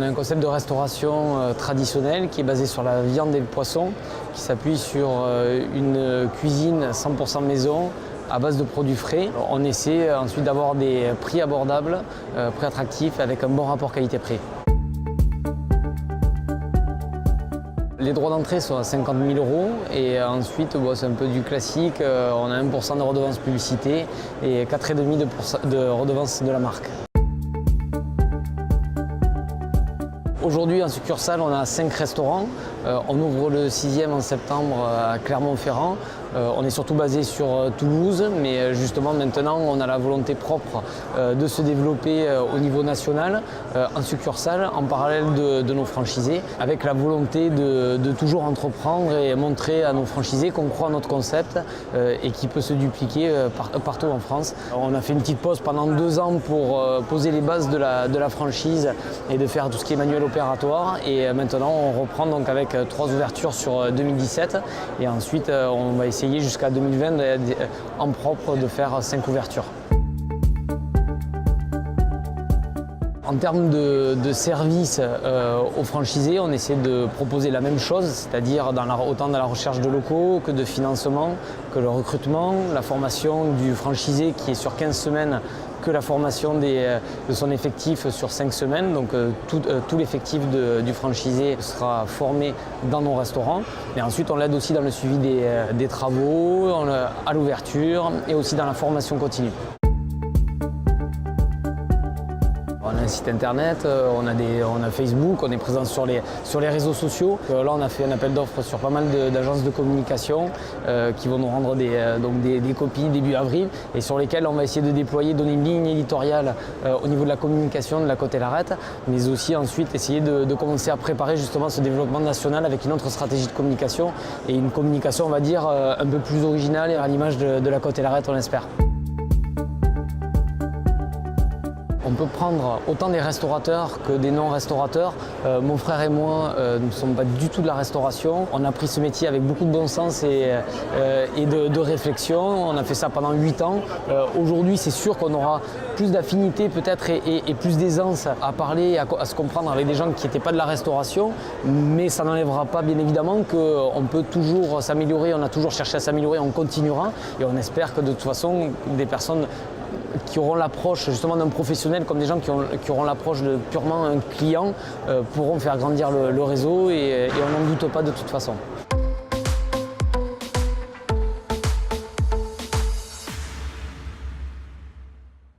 a un concept de restauration traditionnel qui est basé sur la viande et le poisson, qui s'appuie sur une cuisine 100% maison à base de produits frais. On essaie ensuite d'avoir des prix abordables, prix attractifs avec un bon rapport qualité-prix. Les droits d'entrée sont à 50 000 € et ensuite c'est un peu du classique, on a 1% de redevance publicité et 4,5% de redevance de la marque. Aujourd'hui en succursale on a 5 restaurants, on ouvre le 6e en septembre à Clermont-Ferrand. On est surtout basé sur Toulouse, mais justement maintenant on a la volonté propre de se développer au niveau national en succursale en parallèle de nos franchisés, avec la volonté de toujours entreprendre et montrer à nos franchisés qu'on croit à notre concept et qui peut se dupliquer partout en France. On a fait une petite pause pendant 2 ans pour poser les bases de la franchise et de faire tout ce qui est manuel opératoire, et maintenant on reprend donc avec 3 ouvertures sur 2017 et ensuite on va essayer jusqu'à 2020 en propre de faire 5 ouvertures. En termes de services aux franchisés, on essaie de proposer la même chose, c'est-à-dire autant dans la recherche de locaux que de financement, que le recrutement, la formation du franchisé qui est sur 15 semaines, que la formation de son effectif sur 5 semaines. Donc tout l'effectif du franchisé sera formé dans nos restaurants. Et ensuite on l'aide aussi dans le suivi des travaux, à l'ouverture et aussi dans la formation continue. On a un site internet, on a Facebook, on est présent sur les réseaux sociaux. Là on a fait un appel d'offres sur pas mal d'agences de communication qui vont nous rendre des copies début avril et sur lesquelles on va essayer de déployer, donner une ligne éditoriale au niveau de la communication de la Côte-et-Larrette, mais aussi ensuite essayer de commencer à préparer justement ce développement national avec une autre stratégie de communication et une communication on va dire un peu plus originale et à l'image de la Côte-et-Larrette on l'espère. On peut prendre autant des restaurateurs que des non-restaurateurs. Mon frère et moi ne sommes pas du tout de la restauration. On a pris ce métier avec beaucoup de bon sens et de réflexion. On a fait ça pendant 8 ans. Aujourd'hui, c'est sûr qu'on aura plus d'affinité peut-être et plus d'aisance à parler, à se comprendre avec des gens qui n'étaient pas de la restauration. Mais ça n'enlèvera pas bien évidemment qu'on peut toujours s'améliorer. On a toujours cherché à s'améliorer, on continuera. Et on espère que de toute façon, des personnes qui auront l'approche justement d'un professionnel comme des gens qui auront l'approche de purement un client pourront faire grandir le réseau et on n'en doute pas de toute façon.